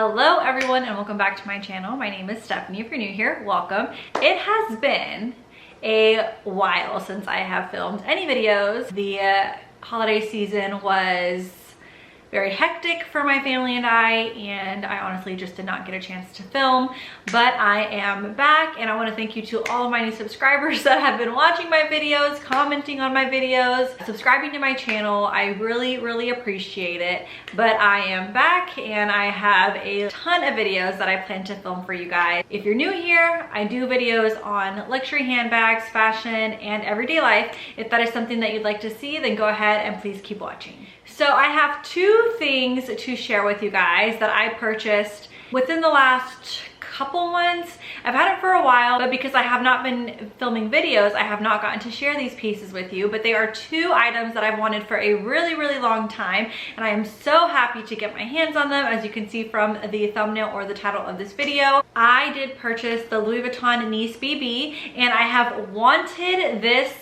Hello everyone and welcome back to my channel. My name is Stephanie. If you're new here, welcome. It has been a while since I have filmed any videos. The holiday season was very hectic for my family and I honestly just did not get a chance to film, but I am back and I want to thank you to all of my new subscribers that have been watching my videos, commenting on my videos, subscribing to my channel. I really appreciate it. But I am back and I have a ton of videos that I plan to film for you guys. If you're new here, I do videos on luxury handbags, fashion, and everyday life. If that is something that you'd like to see, then go ahead and please keep watching. So I have two things to share with you guys that I purchased within the last couple months. I've had it for a while, but because I have not been filming videos, I have not gotten to share these pieces with you. But they are two items that I've wanted for a really long time, and I am so happy to get my hands on them. As you can see from the thumbnail or the title of this video, I did purchase the Louis Vuitton Nice BB, and I have wanted this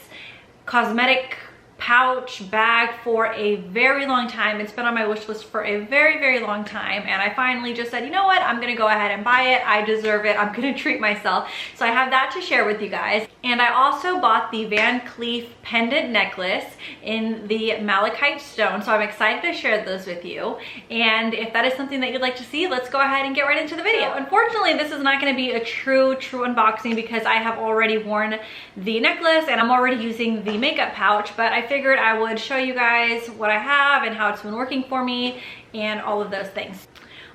cosmetic pouch bag for a very long time. It's been on my wish list for a very long time, and I finally just said, you know what, I'm gonna go ahead and buy it. I deserve it. I'm gonna treat myself. So I have that to share with you guys. And I also bought the Van Cleef pendant necklace in the Malachite stone, so I'm excited to share those with you. And if that is something that you'd like to see, let's go ahead and get right into the video. Unfortunately, this is not going to be a true unboxing because I have already worn the necklace and I'm already using the makeup pouch, but I figured I would show you guys what I have and how it's been working for me and all of those things.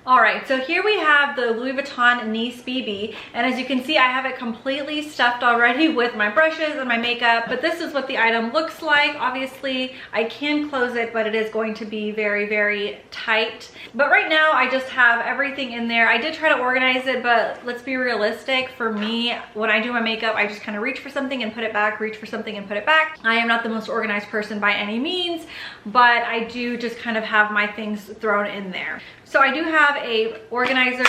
All right, so here we have the Louis Vuitton Nice BB, and as you can see, I have it completely stuffed already with my brushes and my makeup, but this is what the item looks like. Obviously, I can close it, but it is going to be very tight. But right now, I just have everything in there. I did try to organize it, but let's be realistic. For me, when I do my makeup, I just kind of reach for something and put it back, reach for something and put it back. I am not the most organized person by any means, but I do just kind of have my things thrown in there. So I do have a organizer.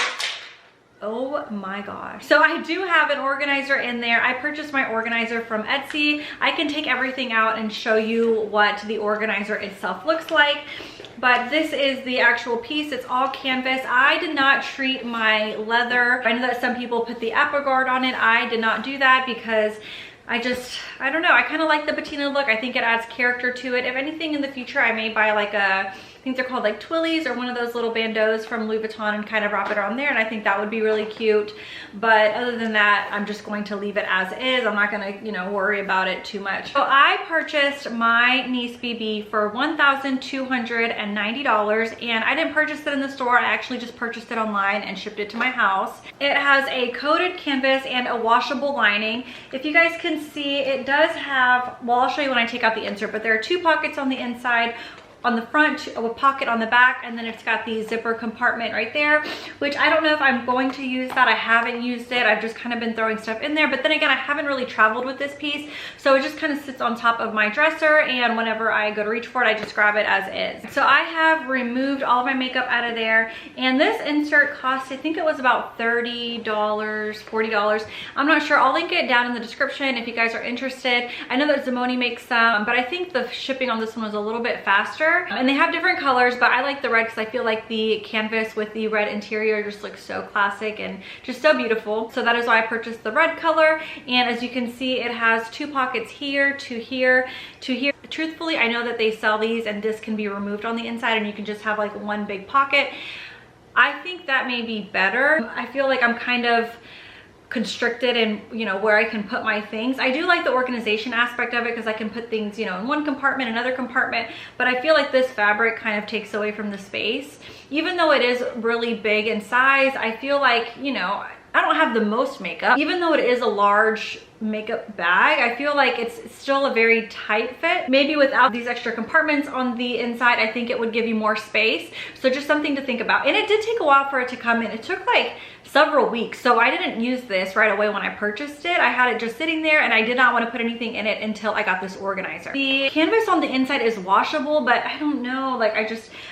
Oh my gosh. So I do have an organizer in there. I purchased my organizer from Etsy. I can take everything out and show you what the organizer itself looks like. But this is the actual piece. It's all canvas. I did not treat my leather. I know that some people put the ApiGuard on it. I did not do that because I don't know. I kind of like the patina look. I think it adds character to it. If anything, in the future, I may buy like I think they're called like twillies or one of those little bandeaus from Louis Vuitton and kind of wrap it around there, and I think that would be really cute. But other than that, I'm just going to leave it as is. I'm not gonna, you know, worry about it too much. So I purchased my Nice BB for $1,290, and I didn't purchase it in the store. I actually just purchased it online and shipped it to my house. It has a coated canvas and a washable lining. If you guys can see, it does have, well, I'll show you when I take out the insert, but there are two pockets on the inside. On the front, a pocket on the back, and then it's got the zipper compartment right there, which I don't know if I'm going to use that. I haven't used it. I've just kind of been throwing stuff in there, but then again, I haven't really traveled with this piece, so it just kind of sits on top of my dresser, and whenever I go to reach for it, I just grab it as is. So I have removed all of my makeup out of there, and this insert cost, I think it was about $30, $40. I'm not sure. I'll link it down in the description if you guys are interested. I know that Zimone makes some, but I think the shipping on this one was a little bit faster. And they have different colors, but I like the red because I feel like the canvas with the red interior just looks so classic and just so beautiful. So that is why I purchased the red color. And as you can see, it has two pockets here, to here, to here. Truthfully, I know that they sell these and this can be removed on the inside and you can just have like one big pocket. I think that may be better. I feel like I'm kind of constricted and, you know, where I can put my things. I do like the organization aspect of it because I can put things, you know, in one compartment, another compartment, but I feel like this fabric kind of takes away from the space. Even though it is really big in size, I feel like, you know, I don't have the most makeup. Even though it is a large makeup bag, I feel like it's still a very tight fit. Maybe without these extra compartments on the inside, I think it would give you more space. So just something to think about. And it did take a while for it to come in. It took like several weeks. So I didn't use this right away when I purchased it. I had it just sitting there and I did not want to put anything in it until I got this organizer. The canvas on the inside is washable, but I don't know, like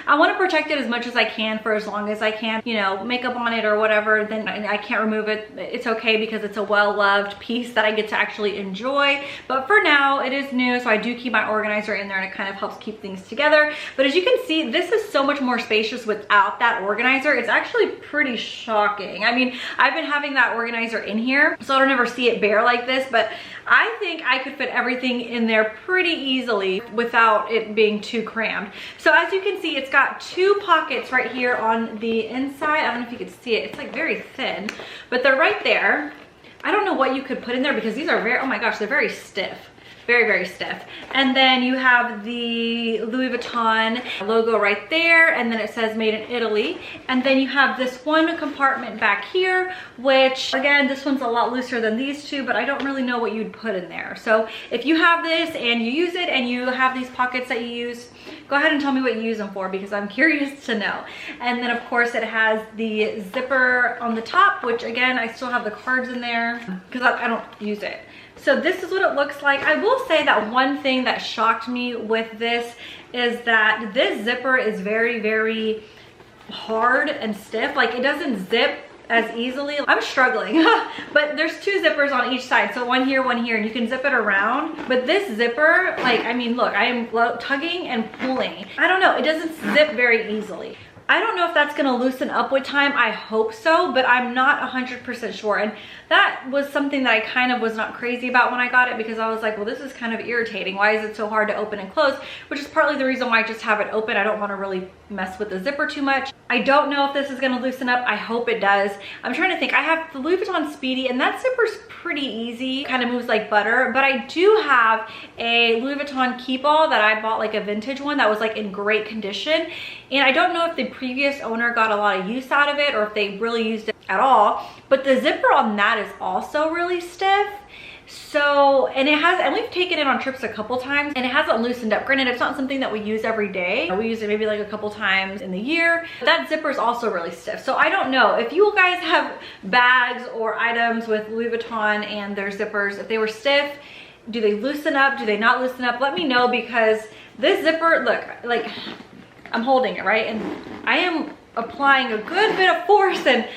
I want to protect it as much as I can for as long as I can, you know, makeup on it or whatever, then I can't remove it. It's okay because it's a well-loved piece that I get get to actually enjoy. But for now, it is new, so I do keep my organizer in there, and it kind of helps keep things together. But as you can see, this is so much more spacious without that organizer. It's actually pretty shocking. I mean, I've been having that organizer in here, so I don't ever see it bare like this, but I think I could fit everything in there pretty easily without it being too crammed. So as you can see, it's got 2 pockets right here on the inside. I don't know if you can see it. It's like very thin, but they're right there. I don't know what you could put in there because these are very, oh my gosh, they're very stiff. Very, very stiff. And then you have the Louis Vuitton logo right there, and then it says made in Italy. And then you have this one compartment back here, which again, this one's a lot looser than these two, but I don't really know what you'd put in there. So if you have this and you use it and you have these pockets that you use, go ahead and tell me what you use them for, because I'm curious to know. And then of course it has the zipper on the top, which again, I still have the cards in there because I don't use it. So this is what it looks like. I will say that one thing that shocked me with this is that this zipper is very, very hard and stiff. Like, it doesn't zip as easily. I'm struggling, but there's 2 zippers on each side. So one here, and you can zip it around. But this zipper, like, I mean, look, I am tugging and pulling. I don't know, it doesn't zip very easily. I don't know if that's gonna loosen up with time. I hope so, but I'm not 100% sure. And that was something that I kind of was not crazy about when I got it, because I was like, well, this is kind of irritating. Why is it so hard to open and close? Which is partly the reason why I just have it open. I don't wanna really mess with the zipper too much. I don't know if this is gonna loosen up. I hope it does. I'm trying to think. I have the Louis Vuitton Speedy, and that zipper's pretty easy. Kind of moves like butter. But I do have a Louis Vuitton Keepall that I bought, like a vintage one that was like in great condition. And I don't know if the previous owner got a lot of use out of it or if they really used it at all. But the zipper on that is also really stiff. So, and we've taken it on trips a couple times, and it hasn't loosened up. Granted, it's not something that we use every day. We use it maybe like a couple times in the year. But that zipper is also really stiff. So I don't know if you guys have bags or items with Louis Vuitton and their zippers, if they were stiff, do they loosen up? Do they not loosen up? Let me know, because this zipper, look, like, I'm holding it, right? And I am applying a good bit of force, and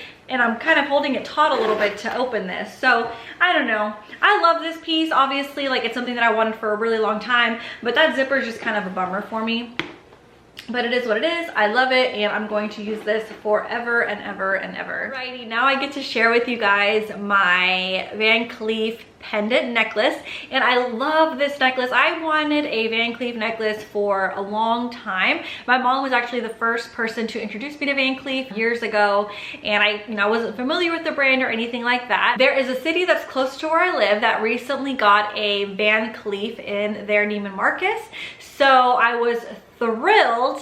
I'm kind of holding it taut a little bit to open this. So I don't know. I love this piece, obviously. Like, it's something that I wanted for a really long time, but that zipper is just kind of a bummer for me. But it is what it is. I love it, and I'm going to use this forever and ever and ever. Alrighty, now I get to share with you guys my Van Cleef pendant necklace, and I love this necklace. I wanted a Van Cleef necklace for a long time. My mom was actually the first person to introduce me to Van Cleef years ago, and I wasn't familiar with the brand or anything like that. There is a city that's close to where I live that recently got a Van Cleef in their Neiman Marcus, so I was thrilled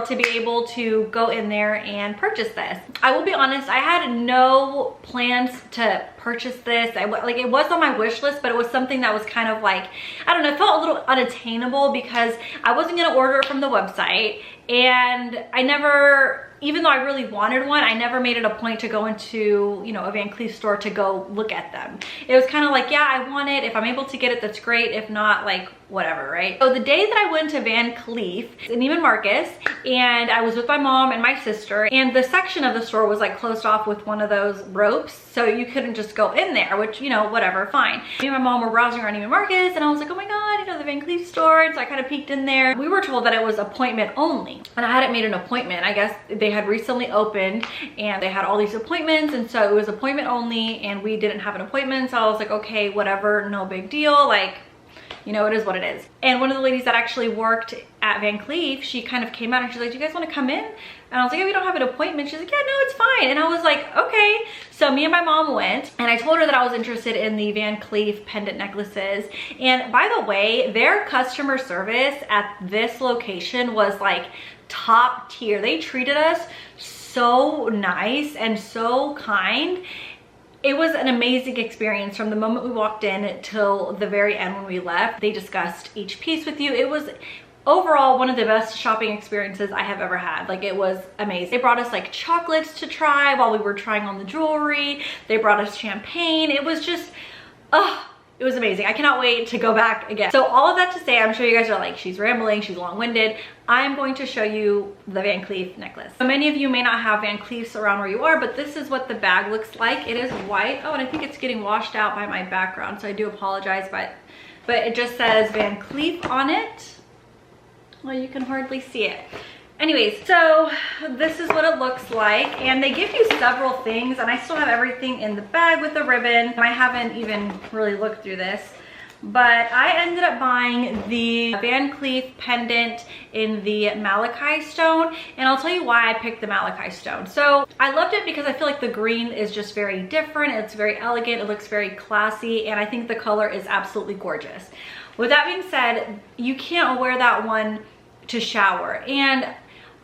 to be able to go in there and purchase this. I will be honest, I had no plans to purchase this. Like, it was on my wish list, but it was something that was kind of like, I don't know, it felt a little unattainable because I wasn't gonna order it from the website, and I never, even though I really wanted one, I never made it a point to go into, you know, a Van Cleef store to go look at them. It was kind of like, yeah, I want it. If I'm able to get it, that's great. If not, like, whatever, right? So the day that I went to Van Cleef in Neiman Marcus, and I was with my mom and my sister, and the section of the store was like closed off with one of those ropes, so you couldn't just go in there, which, you know, whatever, fine. Me and my mom were browsing around Neiman Marcus, and I was like, oh my god, you know, the Van Cleef store. And so I kind of peeked in there. We were told that it was appointment only, and I hadn't made an appointment. I guess they had recently opened and they had all these appointments, and so it was appointment only, and we didn't have an appointment. So I was like, okay, whatever, no big deal. Like, you know, it is what it is. And one of the ladies that actually worked at Van Cleef, she kind of came out and she's like, do you guys want to come in? And I was like, yeah, we don't have an appointment. She's like, yeah, no, it's fine. And I was like, okay. So me and my mom went, and I told her that I was interested in the Van Cleef pendant necklaces. And by the way, their customer service at this location was like top tier. They treated us so nice and so kind. It was an amazing experience from the moment we walked in till the very end when we left. They discussed each piece with you. It was overall one of the best shopping experiences I have ever had. Like, it was amazing. They brought us like chocolates to try while we were trying on the jewelry. They brought us champagne. It was just, it was amazing. I cannot wait to go back again. So all of that to say, I'm sure you guys are like, she's rambling, she's long-winded. I'm going to show you the Van Cleef necklace. So many of you may not have Van Cleefs around where you are, but this is what the bag looks like. It is white. Oh, and I think it's getting washed out by my background, so I do apologize, but it just says Van Cleef on it. Well, you can hardly see it. Anyways, so this is what it looks like, and they give you several things, and I still have everything in the bag with the ribbon. I haven't even really looked through this, but I ended up buying the Van Cleef pendant in the Malachite stone, and I'll tell you why I picked the Malachite stone. So I loved it because I feel like the green is just very different. It's very elegant, it looks very classy, and I think the color is absolutely gorgeous. With that being said, you can't wear that one to shower, and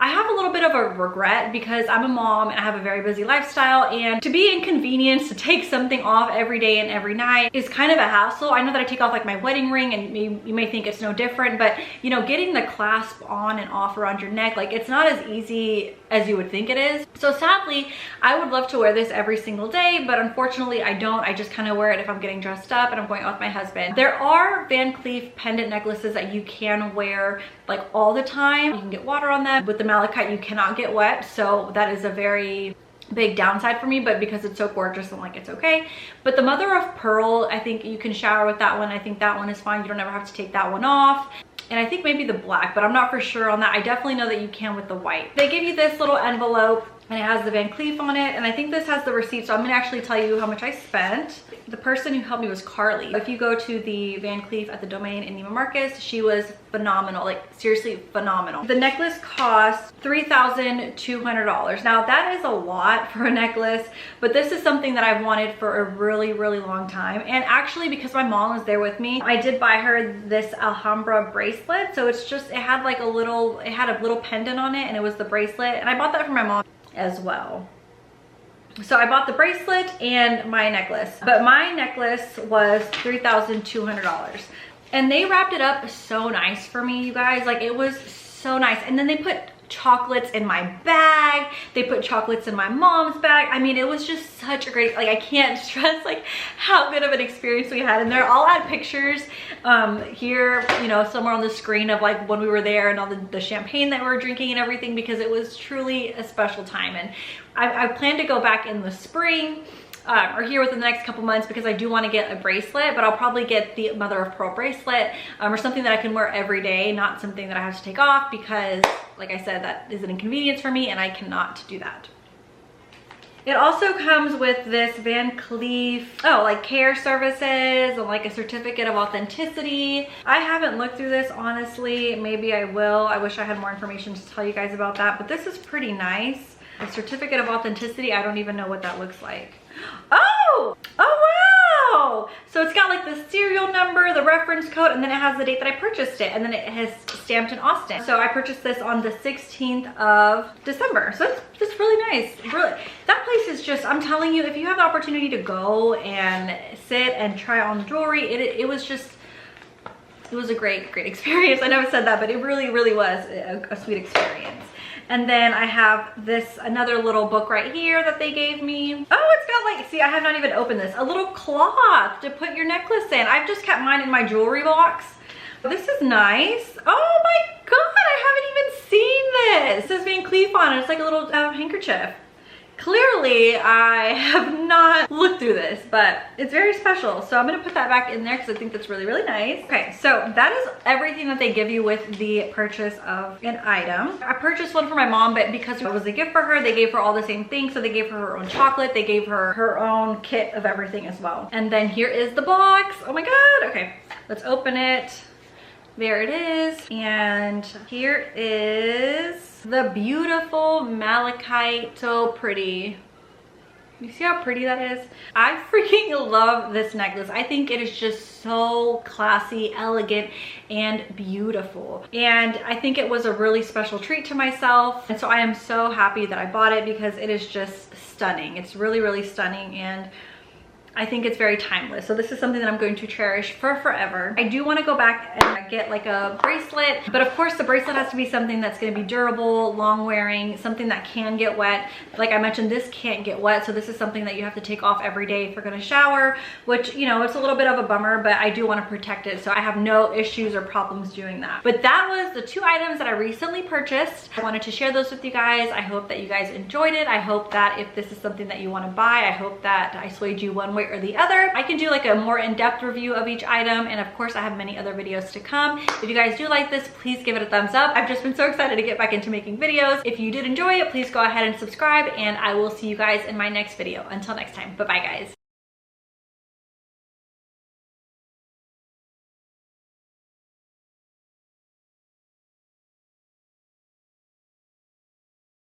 I have a little bit of a regret because I'm a mom and I have a very busy lifestyle, and to be inconvenienced to take something off every day and every night is kind of a hassle. I know that I take off like my wedding ring, and you may think it's no different, but you know, getting the clasp on and off around your neck, like it's not as easy as you would think it is. So sadly, I would love to wear this every single day, but unfortunately I don't. I just kind of wear it if I'm getting dressed up and I'm going out with my husband. There are Van Cleef pendant necklaces that you can wear like all the time. You can get water on them. With the Malachite, you cannot get wet, so that is a very big downside for me, but because it's so gorgeous, I'm like, it's okay. But the mother of pearl, I think you can shower with that one. I think that one is fine. You don't ever have to take that one off. And I think maybe the black, but I'm not for sure on that. I definitely know that you can with the white. They give you this little envelope, and it has the Van Cleef on it, and I think this has the receipt, so I'm gonna actually tell you how much I spent. The person who helped me was Carly. If you go to the Van Cleef at the Domain in Neiman Marcus, she was phenomenal, like seriously phenomenal. The necklace cost $3,200. Now that is a lot for a necklace, but this is something that I've wanted for a really, really long time. And actually, because my mom was there with me, I did buy her this Alhambra bracelet. So it's just, it had like a little pendant on it, and it was the bracelet, and I bought that for my mom as well. So I bought the bracelet and my necklace, but my necklace was $3,200, and they wrapped it up so nice for me, you guys. Like, it was so nice. And then they put chocolates in my bag, they put chocolates in my mom's bag. I mean, it was just such a great, like, I can't stress like how good of an experience we had. And they're all at pictures here, you know, somewhere on the screen of like when we were there, and all the champagne that we were drinking and everything, because it was truly a special time. And I plan to go back in the spring or here within the next couple months, because I do want to get a bracelet, but I'll probably get the mother of pearl bracelet or something that I can wear every day, not something that I have to take off, because like I said, that is an inconvenience for me and I cannot do that. It also comes with this Van Cleef, like care services and like a certificate of authenticity. I haven't looked through this, honestly. Maybe I will. I wish I had more information to tell you guys about that, but this is pretty nice. A certificate of authenticity, I don't even know what that looks like. Oh wow! So it's got like the serial number, the reference code, and then it has the date that I purchased it, and then it has stamped in Austin. So I purchased this on the 16th of December. So it's just really nice. Really, that place is just, I'm telling you, if you have the opportunity to go and sit and try on jewelry, it was just, it was a great experience. I know I said that, but it really was a sweet experience. And then I have this, another little book right here that they gave me. Oh, it's got like, see, I have not even opened this. A little cloth to put your necklace in. I've just kept mine in my jewelry box. This is nice. Oh my God, I haven't even seen this. It says Van Cleef on it. It's like a little handkerchief. Clearly, I have not looked through this, but it's very special. So I'm gonna put that back in there because I think that's really nice. Okay, so that is everything that they give you with the purchase of an item. I purchased one for my mom, but because it was a gift for her, they gave her all the same things. So they gave her own chocolate, they gave her her own kit of everything as well. And then here is the box. Oh my God, okay, let's open it. There it is, and here is the beautiful malachite. So pretty. You see how pretty that is? I freaking love this necklace. I think it is just so classy, elegant, and beautiful. And I think it was a really special treat to myself. And so I am so happy that I bought it because it is just stunning. It's really stunning, and I think it's very timeless. So this is something that I'm going to cherish for forever. I do want to go back and get like a bracelet, but of course the bracelet has to be something that's going to be durable, long wearing, something that can get wet. Like I mentioned, this can't get wet, so this is something that you have to take off every day if you're going to shower, which, you know, it's a little bit of a bummer, but I do want to protect it, so I have no issues or problems doing that. But that was the 2 items that I recently purchased. I wanted to share those with you guys. I hope that you guys enjoyed it. I hope that if this is something that you want to buy, I hope that I swayed you one way or the other. I can do like a more in-depth review of each item, and of course I have many other videos to come. If you guys do like this, please give it a thumbs up. I've just been so excited to get back into making videos. If you did enjoy it, please go ahead and subscribe, and I will see you guys in my next video. Until next time, bye bye guys.